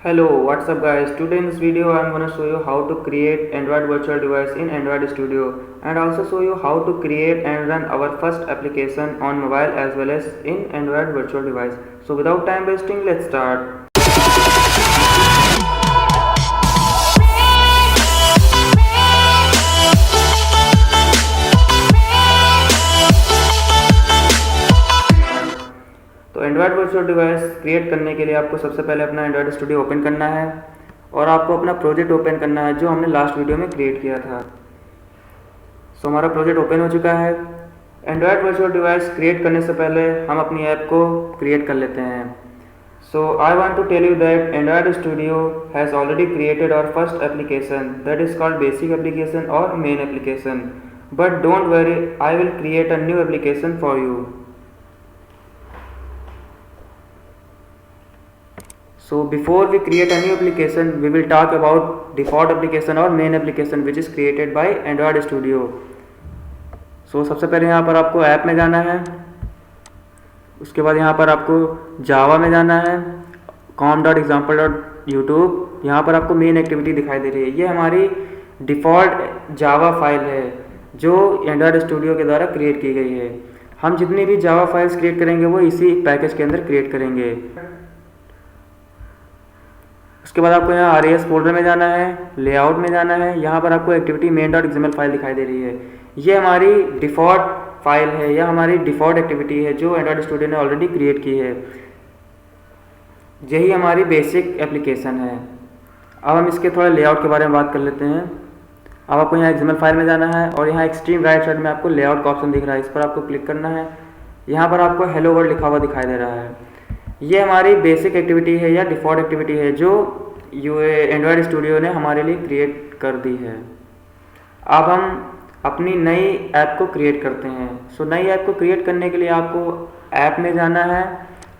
Hello, what's up guys? Today in this video I'm gonna show you how to create Android virtual device in Android Studio and also show you how to create and run our first application on mobile as well as in Android virtual device. So without time wasting, let's start. तो Android virtual device create करने के लिए आपको सबसे पहले अपना Android studio open करना है और आपको अपना प्रोजेक्ट ओपन करना है जो हमने लास्ट वीडियो में क्रिएट किया था। सो हमारा प्रोजेक्ट ओपन हो चुका है। एंड्रॉयड वर्चुअल डिवाइस क्रिएट करने से पहले हम अपनी ऐप को क्रिएट कर लेते हैं। So I want to tell you that android studio has already created our first application that is called basic application और main application, but don't worry, I will create a new application for you. So before we create a new application, we will talk about default application or main application which is created by Android Studio. So सबसे पहले यहाँ पर आपको app में जाना है, उसके बाद यहाँ पर आपको जावा में जाना है, com.example.youtube। यहाँ पर आपको मेन एक्टिविटी दिखाई दे रही है, ये हमारी डिफ़ॉल्ट जावा फाइल है जो एंड्रॉयड स्टूडियो के द्वारा क्रिएट की गई है। हम जितनी भी जावा फाइल्स क्रिएट करेंगे वो इसी पैकेज के अंदर क्रिएट करेंगे। उसके बाद आपको यहाँ RES फोल्डर में जाना है, लेआउट में जाना है, यहाँ पर आपको एक्टिविटी main.xml फाइल दिखाई दे रही है। ये हमारी डिफ़ॉल्ट फाइल है या हमारी डिफ़ॉल्ट एक्टिविटी है जो एंड्रॉयड स्टूडियो ने ऑलरेडी क्रिएट की है। यही हमारी बेसिक एप्लीकेशन है। अब हम इसके थोड़ा लेआउट के बारे में बात कर लेते हैं। अब आपको यहाँ XML फाइल में जाना है और यहाँ एक्सट्रीम राइट साइड में आपको लेआउट का ऑप्शन दिख रहा है, इस पर आपको क्लिक करना है। यहाँ पर आपको हेलो वर्ल्ड लिखा हुआ दिखाई दे रहा है। ये हमारी बेसिक एक्टिविटी है या डिफ़ॉल्ट एक्टिविटी है जो एंड्रॉयड स्टूडियो ने हमारे लिए क्रिएट कर दी है। अब हम अपनी नई ऐप को क्रिएट करते हैं। सो नई ऐप को क्रिएट करने के लिए आपको ऐप में जाना है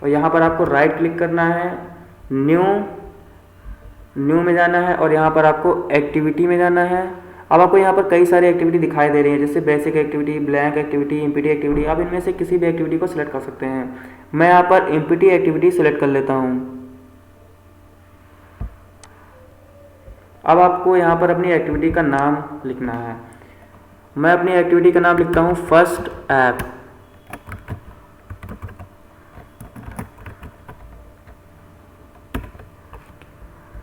और यहाँ पर आपको राइट क्लिक करना है, न्यू में जाना है और यहाँ पर आपको एक्टिविटी में जाना है। अब आपको यहाँ पर कई सारी एक्टिविटी दिखाई दे रही है जैसे basic activity, blank activity, empty activity. आप इनमें से किसी भी एक्टिविटी को सिलेक्ट कर सकते हैं। मैं यहाँ पर एमपीटी एक्टिविटी सिलेक्ट कर लेता हूँ। अब आपको यहाँ पर अपनी एक्टिविटी का नाम लिखना है। मैं अपनी एक्टिविटी का नाम लिखता हूँ फर्स्ट ऐप।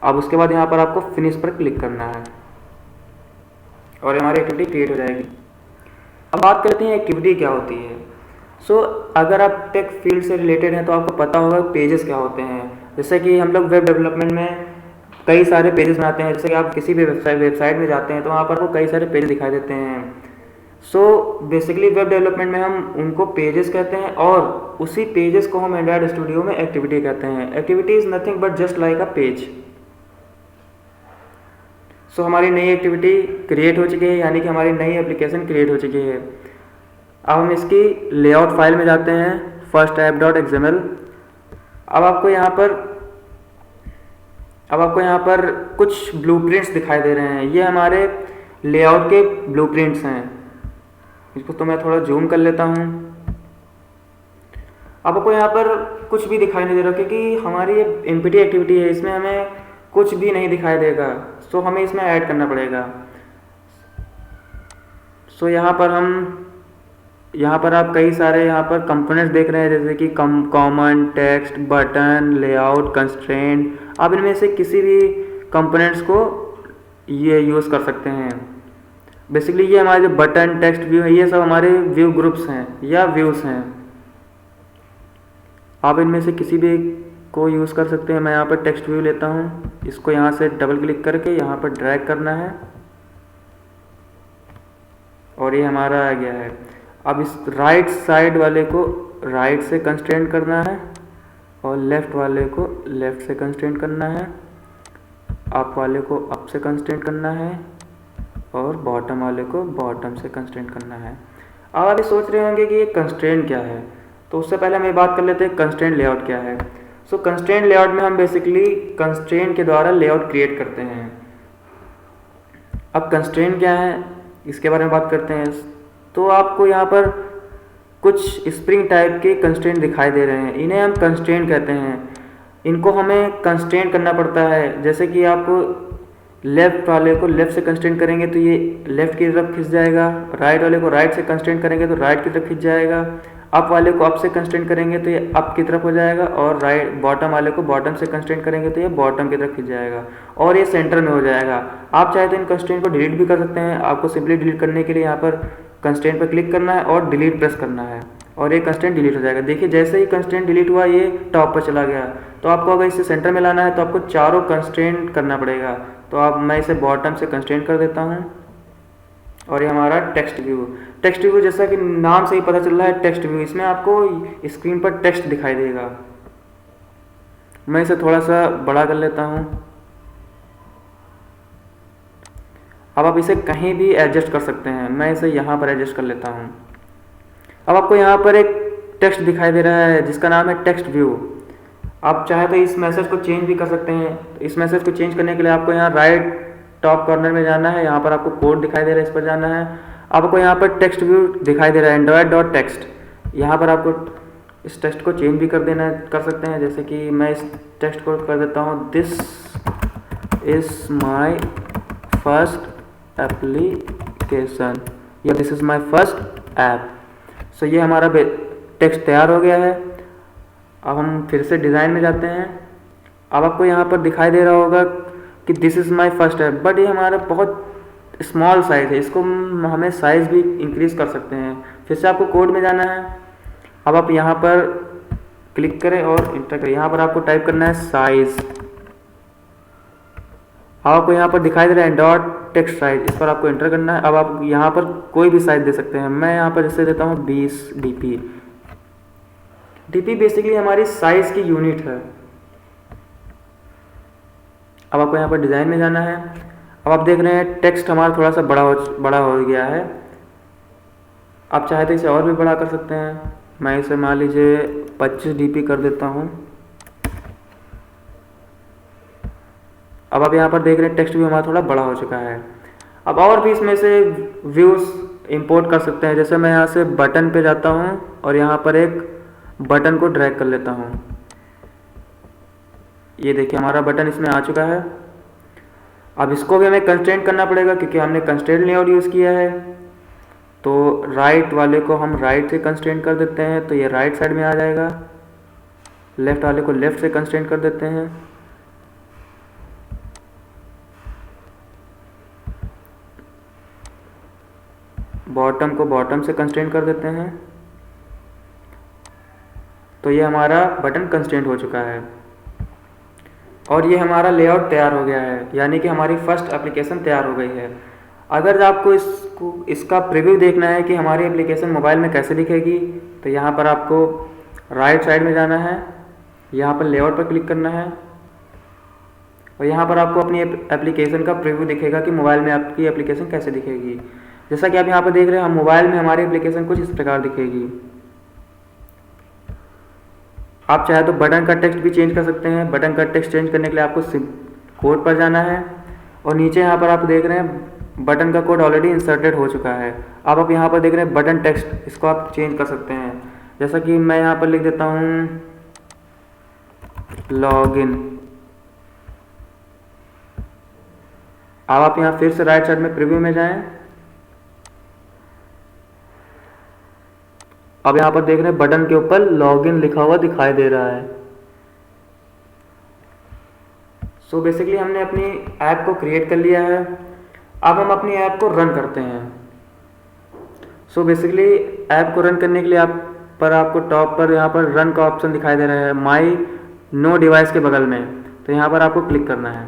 अब उसके बाद यहाँ पर आपको फिनिश पर क्लिक करना है और हमारी एक्टिविटी क्रिएट हो जाएगी। अब बात करते हैं एक्टिविटी क्या होती है। सो अगर आप टेक फील्ड से रिलेटेड हैं तो आपको पता होगा पेजेस क्या होते हैं। जैसे कि हम लोग वेब डेवलपमेंट में कई सारे पेजेस बनाते हैं। जैसे कि आप किसी भी वेबसाइट में जाते हैं तो वहाँ पर आपको कई सारे पेज दिखाई देते हैं। सो बेसिकली वेब डेवलपमेंट में हम उनको पेजेस कहते हैं और उसी पेजेस को हम एंड्रॉयड स्टूडियो में एक्टिविटी कहते हैं। Activity is nothing but just like a page. So हमारी नई एक्टिविटी क्रिएट हो चुकी है, यानी कि हमारी नई एप्लीकेशन क्रिएट हो चुकी है। अब हम इसकी लेआउट फाइल में जाते हैं, फर्स्ट ऐप.xml। अब आपको यहाँ पर कुछ ब्लूप्रिंट्स दिखाई दे रहे हैं। ये हमारे लेआउट के ब्लूप्रिंट्स हैं। इसको तो मैं थोड़ा जूम कर लेता हूँ। अब आपको यहाँ पर कुछ भी दिखाई नहीं दे रहा क्योंकि हमारी ये एमपीटी एक्टिविटी है, इसमें हमें कुछ भी नहीं दिखाई देगा। सो हमें इसमें ऐड करना पड़ेगा। सो यहाँ पर आप कई सारे यहाँ पर कंपोनेंट्स देख रहे हैं जैसे कि common, text, button, layout, constraint. आप इनमें से किसी भी कंपोनेंट्स को ये यूज़ कर सकते हैं। बेसिकली ये हमारे जो बटन, टेक्स्ट, व्यू है, ये सब हमारे व्यू ग्रुप्स हैं या व्यूज़ हैं। आप इनमें से किसी भी को यूज़ कर सकते हैं। मैं यहाँ पर टेक्स्ट व्यू लेता हूँ, इसको यहाँ से डबल क्लिक करके यहाँ पर ड्रैग करना है और ये हमारा आ गया है। अब इस राइट साइड वाले को राइट से कंस्ट्रेंट करना है और लेफ़्ट वाले को लेफ़्ट से कंस्ट्रेंट करना है, अप वाले को अप से कंस्ट्रेंट करना है और बॉटम वाले को बॉटम से कंस्ट्रेंट करना है। अब आप सोच रहे होंगे कि ये कंस्ट्रेंट क्या है, तो उससे पहले हम ये बात कर लेते हैं कंस्ट्रेंट लेआउट क्या है। सो कंस्ट्रेंट लेआउट में हम बेसिकली कंस्ट्रेंट के द्वारा लेआउट क्रिएट करते हैं। अब कंस्ट्रेंट क्या है इसके बारे में बात करते हैं। तो आपको यहाँ पर कुछ स्प्रिंग टाइप के कंस्ट्रेंट दिखाई दे रहे हैं, इन्हें हम कंस्ट्रेंट कहते हैं। इनको हमें कंस्ट्रेंट करना पड़ता है। जैसे कि आप लेफ़्ट वाले को लेफ़्ट से कंस्ट्रेंट करेंगे तो ये लेफ़्ट की तरफ खिंच जाएगा, राइट वाले को राइट से कंस्ट्रेंट करेंगे तो राइट की तरफ खिंच जाएगा, अप वाले को अप से कंस्ट्रेंट करेंगे तो ये अप की तरफ हो जाएगा, और राइट बॉटम वाले को बॉटम से कंस्ट्रेंट करेंगे तो ये बॉटम की तरफ खिंच जाएगा, और ये सेंटर में हो जाएगा। आप चाहे तो इन कंस्ट्रेंट को डिलीट भी कर सकते हैं। आपको सिंपली डिलीट करने के लिए यहाँ पर कंस्ट्रेंट पर क्लिक करना है और डिलीट प्रेस करना है, और ये कंस्ट्रेंट डिलीट हो जाएगा। देखिए जैसे ही कंस्ट्रेंट डिलीट हुआ ये टॉप पर चला गया। तो आपको अगर इसे सेंटर में लाना है तो आपको चारों कंस्ट्रेंट करना पड़ेगा। तो आप मैं इसे बॉटम से कंस्ट्रेंट कर देता हूँ, और ये हमारा टेक्स्ट व्यू जैसा कि नाम से ही पता चल रहा है टेक्स्ट व्यू, इसमें आपको स्क्रीन पर टेक्स्ट दिखाई देगा। मैं इसे थोड़ा सा बड़ा कर लेता हूँ। अब आप इसे कहीं भी एडजस्ट कर सकते हैं, मैं इसे यहाँ पर एडजस्ट कर लेता हूँ। अब आपको यहाँ पर एक टेक्स्ट दिखाई दे रहा है जिसका नाम है टेक्स्ट व्यू। आप चाहे तो इस मैसेज को चेंज भी कर सकते हैं। तो इस मैसेज को चेंज करने के लिए आपको यहाँ राइट टॉप कॉर्नर में जाना है, यहाँ पर आपको कोड दिखाई दे रहा है, इस पर जाना है। आपको यहाँ पर टेक्स्ट व्यू दिखाई दे रहा है android.txt। यहाँ पर आपको इस टेक्स्ट को चेंज भी कर सकते हैं। जैसे कि मैं इस टेक्स्ट को कर देता हूँ, this is my first application या this is my first app. So ये हमारा टेक्स्ट तैयार हो गया है। अब हम फिर से डिज़ाइन में जाते हैं। अब आपको यहाँ पर दिखाई दे रहा होगा कि this is my first app, but ये हमारा बहुत स्मॉल साइज़ है, इसको हमें साइज़ भी इंक्रीज़ कर सकते हैं। फिर से आपको कोड में जाना है। अब आप यहाँ पर क्लिक करें और इंटर करें। यहाँ पर आपको टाइप करना है साइज़। आपको यहाँ पर दिखाई दे रहा है डॉट टेक्स्ट साइज, इस पर आपको इंटर करना है। अब आप यहाँ पर कोई भी साइज दे सकते हैं। मैं यहाँ पर जैसे देता हूँ 20 dp। dp बेसिकली हमारी साइज की यूनिट है। अब आपको यहाँ पर डिज़ाइन में जाना है। अब आप देख रहे हैं टेक्स्ट हमारा थोड़ा सा बड़ा हो गया है। आप चाहे तो इसे और भी बड़ा कर सकते हैं। मैं इसे मान लीजिए 25 dp कर देता हूँ। अब आप यहाँ पर देख रहे हैं टेक्स्ट भी हमारा थोड़ा बड़ा हो चुका है। अब और भी इसमें से व्यूज़ इंपोर्ट कर सकते हैं। जैसे मैं यहाँ से बटन पे जाता हूँ और यहाँ पर एक बटन को ड्रैग कर लेता हूँ। ये देखिए हमारा बटन इसमें आ चुका है। अब इसको भी हमें कंस्ट्रेंट करना पड़ेगा क्योंकि हमने कंस्ट्रेंट लेआउट यूज़ किया है। तो राइट वाले को हम राइट से कंस्ट्रेंट कर देते हैं तो ये राइट साइड में आ जाएगा। लेफ़्ट वाले को लेफ़्ट से कंस्ट्रेंट कर देते हैं। बॉटम को बॉटम से कंस्ट्रेंट कर देते हैं। तो ये हमारा बटन कंस्ट्रेंट हो चुका है और ये हमारा लेआउट तैयार हो गया है, यानी कि हमारी फर्स्ट एप्लीकेशन तैयार हो गई है। अगर आपको इसका प्रीव्यू देखना है कि हमारी एप्लीकेशन मोबाइल में कैसे दिखेगी तो यहाँ पर आपको राइट साइड में जाना है, यहाँ पर लेआउट पर क्लिक करना है और यहाँ पर आपको अपनी एप्लीकेशन का प्रीव्यू दिखेगा कि मोबाइल में आपकी एप्लीकेशन कैसे दिखेगी। जैसा कि आप यहाँ पर देख रहे हैं, हम मोबाइल में हमारी एप्लीकेशन कुछ इस प्रकार दिखेगी। आप चाहे तो बटन का टेक्स्ट भी चेंज कर सकते हैं। बटन का टेक्स्ट चेंज करने के लिए आपको कोड पर जाना है और नीचे यहाँ पर आप देख रहे हैं बटन का कोड ऑलरेडी इंसर्टेड हो चुका है। अब आप यहाँ पर देख रहे हैं बटन टेक्स्ट, इसको आप चेंज कर सकते हैं। जैसा कि मैं यहाँ पर लिख देता हूँ लॉगिन। अब आप यहाँ फिर से राइट साइड में प्रीव्यू में जाएं। अब यहाँ पर देख रहे हैं बटन के ऊपर लॉगिन लिखा हुआ दिखाई दे रहा है। सो बेसिकली हमने अपनी ऐप को क्रिएट कर लिया है। अब हम अपनी ऐप को रन करते हैं। सो बेसिकली ऐप को रन करने के लिए आपको टॉप पर यहाँ पर रन का ऑप्शन दिखाई दे रहा है माई नो डिवाइस के बगल में। तो यहाँ पर आपको क्लिक करना है।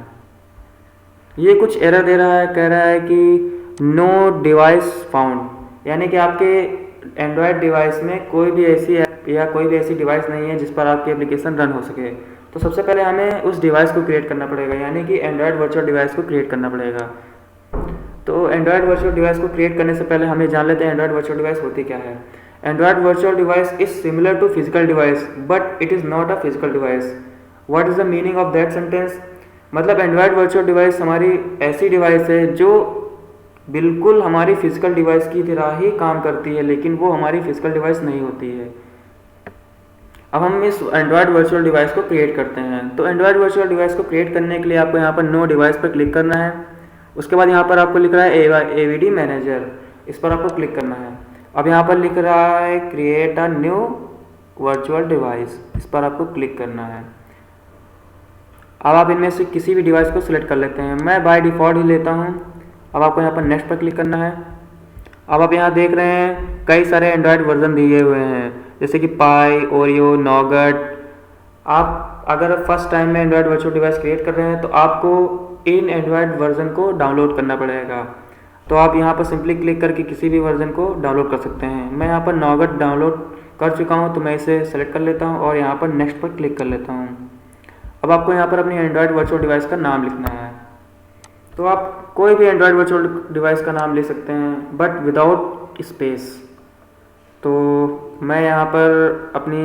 ये कुछ एरर दे रहा है, कह रहा है कि नो डिवाइस फाउंड, यानी कि आपके एंड्रॉयड डिवाइस में कोई भी ऐसी ऐप या कोई भी ऐसी डिवाइस नहीं है जिस पर आपकी एप्लीकेशन रन हो सके। तो सबसे पहले हमें उस डिवाइस को क्रिएट करना पड़ेगा, यानी कि एंड्रॉयड वर्चुअल डिवाइस को क्रिएट करना पड़ेगा। तो एंड्रॉयड वर्चुअल डिवाइस को क्रिएट करने से पहले हमें जान लेते हैं एंड्रॉयड वर्चुअल डिवाइस होती क्या है। Android virtual device is similar to physical device but it is not a physical device. What is the meaning of that sentence? मतलब एंड्रॉयड वर्चुअल डिवाइस हमारी ऐसी डिवाइस है जो बिल्कुल हमारी फिजिकल डिवाइस की तरह ही काम करती है, लेकिन वो हमारी फिजिकल डिवाइस नहीं होती है। अब हम इस एंड्रॉयड वर्चुअल डिवाइस को क्रिएट करते हैं। तो एंड्रॉयड वर्चुअल डिवाइस को क्रिएट करने के लिए आपको यहाँ पर नो डिवाइस पर क्लिक करना है। उसके बाद यहाँ पर आपको लिख रहा है AVD मैनेजर, इस पर आपको क्लिक करना है। अब यहाँ पर लिख रहा है create a new virtual device, इस पर आपको क्लिक करना है। अब आप इनमें से किसी भी डिवाइस को सिलेक्ट कर लेते हैं, मैं बाय डिफ़ॉल्ट ही लेता हूँ। अब आपको यहाँ पर नेक्स्ट पर क्लिक करना है। अब आप यहाँ देख रहे हैं कई सारे एंड्रॉयड वर्जन दिए हुए हैं, जैसे कि पाई, ओरियो, नॉगट। आप अगर फर्स्ट टाइम में एंड्रॉयड वर्चुअल डिवाइस क्रिएट कर रहे हैं तो आपको इन एंड्रॉयड वर्जन को डाउनलोड करना पड़ेगा। तो आप यहाँ पर सिंपली क्लिक करके किसी भी वर्जन को डाउनलोड कर सकते हैं। मैं यहाँ पर नॉगट डाउनलोड कर चुका हूँ, तो मैं इसे सेलेक्ट कर लेता हूँ और यहाँ पर नेक्स्ट पर क्लिक कर लेता हूँ। अब आपको यहाँ पर अपनी एंड्रॉयड वर्चुअल डिवाइस का नाम लिखना है। तो आप कोई भी एंड्रॉयड वर्चुअल डिवाइस का नाम ले सकते हैं, बट विदाउट स्पेस। तो मैं यहाँ पर अपनी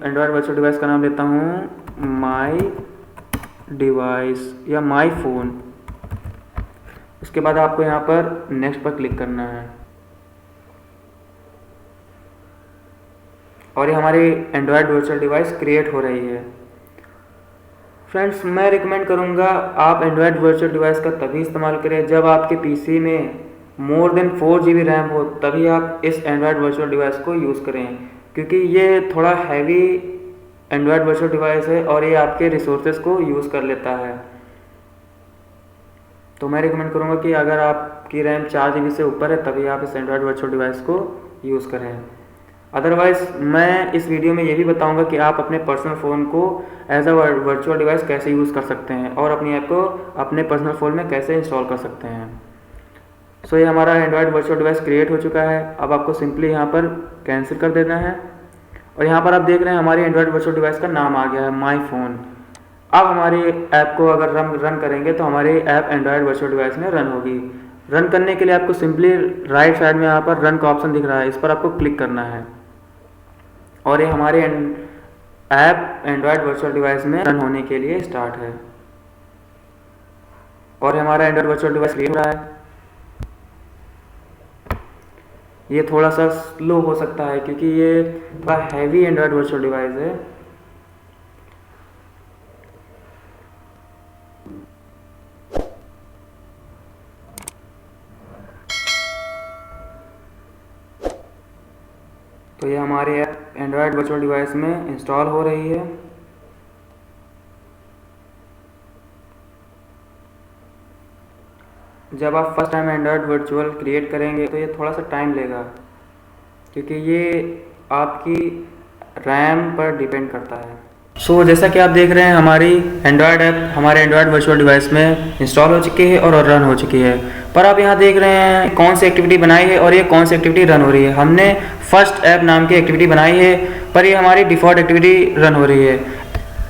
एंड्रॉयड वर्चुअल डिवाइस का नाम लेता हूँ माई डिवाइस या माई फ़ोन। उसके बाद आपको यहाँ पर नेक्स्ट पर क्लिक करना है और ये हमारी एंड्रॉयड वर्चुअल डिवाइस क्रिएट हो रही है। फ्रेंड्स, मैं रिकमेंड करूँगा आप एंड्रॉयड वर्चुअल डिवाइस का तभी इस्तेमाल करें जब आपके पीसी में मोर देन 4 GB रैम हो, तभी आप इस एंड्रॉयड वर्चुअल डिवाइस को यूज़ करें, क्योंकि ये थोड़ा हैवी एंड्रॉयड वर्चुअल डिवाइस है और ये आपके रिसोर्सेज को यूज़ कर लेता है। तो मैं रिकमेंड करूँगा कि अगर आपकी रैम 4 GB से ऊपर है तभी आप इस एंड्रॉयड वर्चुअल डिवाइस को यूज़ करें। अदरवाइज़ मैं इस वीडियो में ये भी बताऊंगा कि आप अपने पर्सनल फ़ोन को एज अ वर्चुअल डिवाइस कैसे यूज़ कर सकते हैं और अपनी ऐप को अपने पर्सनल फ़ोन में कैसे इंस्टॉल कर सकते हैं। सो ये हमारा एंड्रॉयड वर्चुअल डिवाइस क्रिएट हो चुका है। अब आपको सिंपली यहाँ पर कैंसिल कर देना है और यहाँ पर आप देख रहे हैं हमारी एंड्रॉयड वर्चुअल डिवाइस का नाम आ गया है माई फ़ोन। अब हमारी ऐप को अगर रन करेंगे तो हमारी ऐप एंड्रॉयड वर्चुअल डिवाइस में रन होगी। रन करने के लिए आपको सिंपली राइट साइड में यहाँ पर रन का ऑप्शन दिख रहा है, इस पर आपको क्लिक करना है और ये हमारे ऐप एंड्रॉयड वर्चुअल डिवाइस में रन होने के लिए स्टार्ट है और हमारा एंड्रॉयड वर्चुअल डिवाइस क्रिएट हो रहा है। ये थोड़ा सा स्लो हो सकता है क्योंकि ये थोड़ा हैवी एंड्रॉयड वर्चुअल डिवाइस है। तो ये हमारे ऐप एंड्रॉयड वर्चुअल डिवाइस में इंस्टॉल हो रही है। जब आप first time Android virtual create करेंगे तो ये थोड़ा सा टाइम लेगा क्योंकि ये आपकी रैम पर डिपेंड करता है। सो जैसा कि आप देख रहे हैं हमारी एंड्रॉयड ऐप हमारे एंड्रॉयड वर्चुअल डिवाइस में इंस्टॉल हो चुकी है और रन हो चुकी है। पर आप यहाँ देख रहे हैं कौन सी एक्टिविटी बनाई है और ये कौन सी एक्टिविटी रन हो रही है। हमने फर्स्ट ऐप नाम की एक्टिविटी बनाई है पर ये हमारी डिफ़ॉल्ट एक्टिविटी रन हो रही है।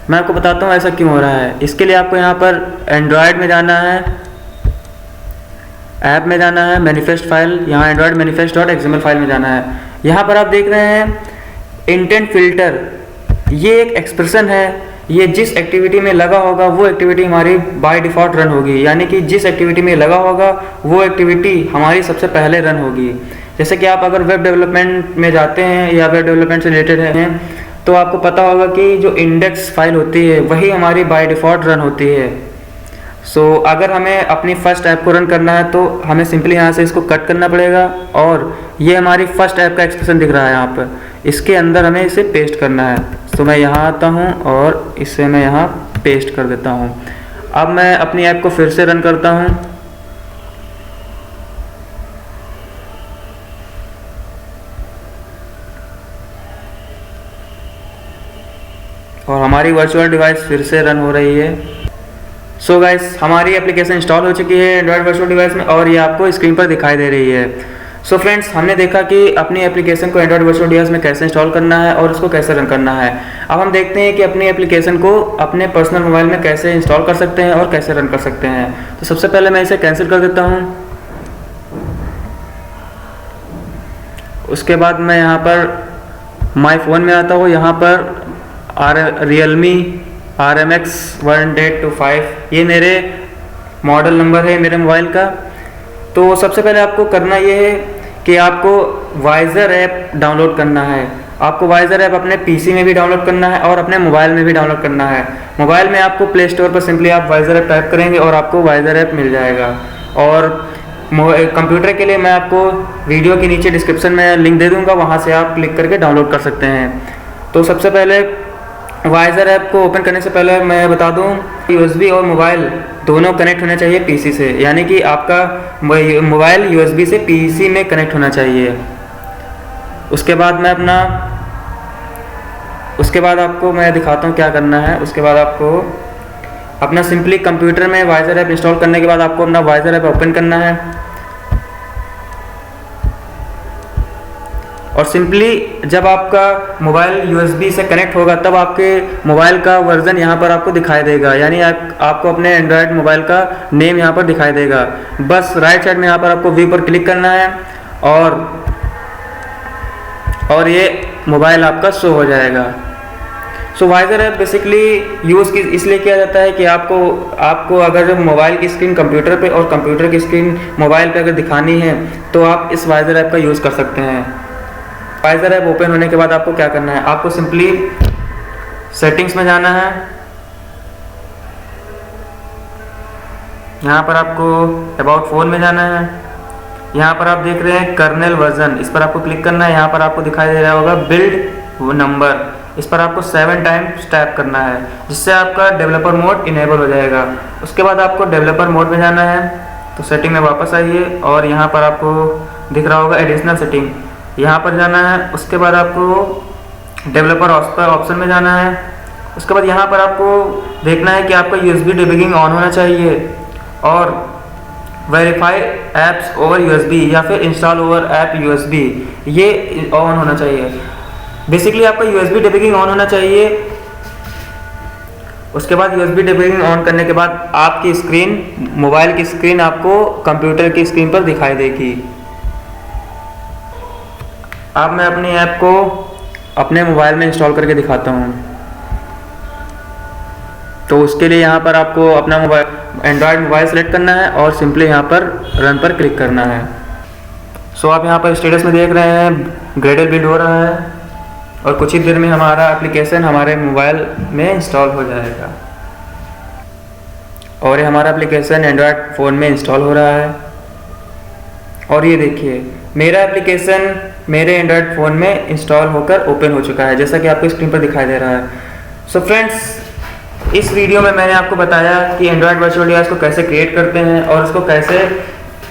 मैं आपको बताता हूँ ऐसा क्यों हो रहा है। इसके लिए आपको यहाँ पर एंड्रॉयड में जाना है, ऐप में जाना है, मैनिफेस्ट फाइल, यहाँ एंड्रॉयड manifest.xml फाइल में जाना है। यहाँ पर आप देख रहे हैं इंटेंट फिल्टर, ये एक एक्सप्रेशन है। ये जिस एक्टिविटी में लगा होगा वो एक्टिविटी हमारी बाय डिफ़ॉल्ट रन होगी, यानी कि जिस एक्टिविटी में लगा होगा वो एक्टिविटी हमारी सबसे पहले रन होगी। जैसे कि आप अगर वेब डेवलपमेंट में जाते हैं या वेब डेवलपमेंट से रिलेटेड हैं तो आपको पता होगा कि जो इंडेक्स फाइल होती है वही हमारी बाय डिफ़ॉल्ट रन होती है। सो अगर हमें अपनी फर्स्ट ऐप को रन करना है तो हमें सिंपली यहाँ से इसको कट करना पड़ेगा और ये हमारी फर्स्ट ऐप का एक्सप्रेशन दिख रहा है यहाँ पर, इसके अंदर हमें इसे पेस्ट करना है। तो मैं यहाँ आता हूँ और इसे मैं यहाँ पेस्ट कर देता हूँ। अब मैं अपनी ऐप को फिर से रन करता हूँ और हमारी वर्चुअल डिवाइस फिर से रन हो रही है। सो गाइस, हमारी एप्लीकेशन इंस्टॉल हो चुकी है एंड्रॉयड वर्चुअल डिवाइस में और ये आपको स्क्रीन पर दिखाई दे रही है। सो फ्रेंड्स, हमने देखा कि अपनी एप्लीकेशन को एंड्रॉयड वर्चुअल डिवाइस में कैसे इंस्टॉल करना है और उसको कैसे रन करना है। अब हम देखते हैं कि अपनी एप्लीकेशन को अपने पर्सनल मोबाइल में कैसे इंस्टॉल कर सकते हैं और कैसे रन कर सकते हैं। तो सबसे पहले मैं इसे कैंसिल कर देता हूँ। उसके बाद मैं यहाँ पर माई फ़ोन में आता हूँ। यहाँ पर Realme RMX 1825 ये मेरे मॉडल नंबर है मेरे मोबाइल का। तो सबसे पहले आपको करना ये है कि आपको वाइज़र ऐप डाउनलोड करना है। आपको वाइज़र ऐप अपने पीसी में भी डाउनलोड करना है और अपने मोबाइल में भी डाउनलोड करना है। मोबाइल में आपको प्ले स्टोर पर सिंपली आप वाइज़र ऐप टाइप करेंगे और आपको वाइज़र ऐप मिल जाएगा। और कंप्यूटर के लिए मैं आपको वीडियो के नीचे डिस्क्रिप्शन में लिंक दे दूँगा, वहाँ से आप क्लिक करके डाउनलोड कर सकते हैं। तो सबसे पहले वाइज़र ऐप को ओपन करने से पहले मैं बता दूं, USB और मोबाइल दोनों कनेक्ट होना चाहिए पीसी से, यानी कि आपका मोबाइल USB से पीसी में कनेक्ट होना चाहिए। उसके बाद आपको मैं दिखाता हूँ क्या करना है। उसके बाद आपको अपना सिंपली कंप्यूटर में वाइज़र ऐप इंस्टॉल करने के बाद आपको अपना वाइज़र ऐप ओपन करना है और सिंपली जब आपका मोबाइल USB से कनेक्ट होगा तब आपके मोबाइल का वर्ज़न यहाँ पर आपको दिखाई देगा, यानी आपको अपने एंड्रॉयड मोबाइल का नेम यहाँ पर दिखाई देगा। बस राइट साइड में यहाँ पर आपको व्यू पर क्लिक करना है और ये मोबाइल आपका शो हो जाएगा। सो वाइज़र ऐप बेसिकली यूज़ इसलिए किया जाता है कि आपको अगर जब मोबाइल की स्क्रीन कंप्यूटर पे और कंप्यूटर की स्क्रीन मोबाइल पे अगर दिखानी है तो आप इस वाइज़र ऐप का यूज़ कर सकते हैं। वाइज़र ऐप ओपन होने के बाद आपको क्या करना है, आपको सिंपली सेटिंग्स में जाना है। यहाँ पर आपको अबाउट फ़ोन में जाना है। यहाँ पर आप देख रहे हैं कर्नेल वर्जन, इस पर आपको क्लिक करना है। यहाँ पर आपको दिखाई दे रहा होगा बिल्ड नंबर, इस पर आपको 7 टाइम्स टैप करना है, जिससे आपका डेवलपर मोड इनेबल हो जाएगा। उसके बाद आपको डेवलपर मोड में जाना है। तो सेटिंग में वापस आइए और यहाँ पर आपको दिख रहा होगा एडिशनल सेटिंग, यहाँ पर जाना है। उसके बाद आपको डेवलपर ऑप्शन में जाना है। उसके बाद यहाँ पर आपको देखना है कि आपका USB डिबगिंग ऑन होना चाहिए और वेरीफाई ऐप्स ओवर USB या फिर इंस्टॉल ओवर ऐप USB ये ऑन होना चाहिए। बेसिकली आपका USB डिबगिंग ऑन होना चाहिए। उसके बाद USB डिबगिंग ऑन करने के बाद आपकी स्क्रीन, मोबाइल की स्क्रीन आपको कंप्यूटर की स्क्रीन पर दिखाई देगी। अब मैं अपनी ऐप को अपने मोबाइल में इंस्टॉल करके दिखाता हूँ। तो उसके लिए यहाँ पर आपको अपना एंड्रॉयड मोबाइल सेलेक्ट करना है और सिंपली यहाँ पर रन पर क्लिक करना है। सो आप यहाँ पर स्टेटस में देख रहे हैं ग्रेडल बिल्ड हो रहा है और कुछ ही देर में हमारा एप्लीकेशन हमारे मोबाइल में इंस्टॉल हो जाएगा और ये हमारा एप्लीकेशन एंड्रॉयड फ़ोन में इंस्टॉल हो रहा है। और ये देखिए मेरा एप्लीकेशन मेरे एंड्रॉयड फ़ोन में इंस्टॉल होकर ओपन हो चुका है, जैसा कि आपको स्क्रीन पर दिखाई दे रहा है। सो फ्रेंड्स, इस वीडियो में मैंने आपको बताया कि एंड्रॉयड वर्चुअल डिवाइस को कैसे क्रिएट करते हैं और उसको कैसे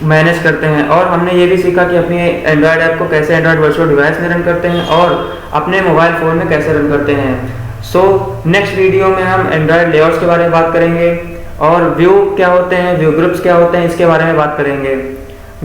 मैनेज करते हैं, और हमने ये भी सीखा कि अपनी एंड्रॉयड ऐप को कैसे एंड्रॉयड वर्चुअल डिवाइस में रन करते हैं और अपने मोबाइल फ़ोन में कैसे रन करते हैं। सो नेक्स्ट वीडियो में हम एंड्रॉयड लेआउट्स के बारे में बात करेंगे और व्यू क्या होते हैं, व्यू ग्रुप्स क्या होते हैं, इसके बारे में बात करेंगे।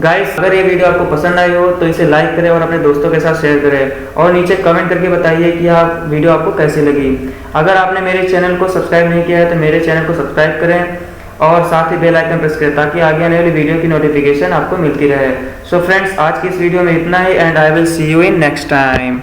गाइस, अगर ये वीडियो आपको पसंद आई हो तो इसे लाइक करें और अपने दोस्तों के साथ शेयर करें और नीचे कमेंट करके बताइए कि वीडियो आपको कैसी लगी। अगर आपने मेरे चैनल को सब्सक्राइब नहीं किया है तो मेरे चैनल को सब्सक्राइब करें और साथ ही बेल आइकन प्रेस करें ताकि आगे आने वाली वीडियो की नोटिफिकेशन आपको मिलती रहे। सो फ्रेंड्स, आज की इस वीडियो में इतना ही and I will see you in next time.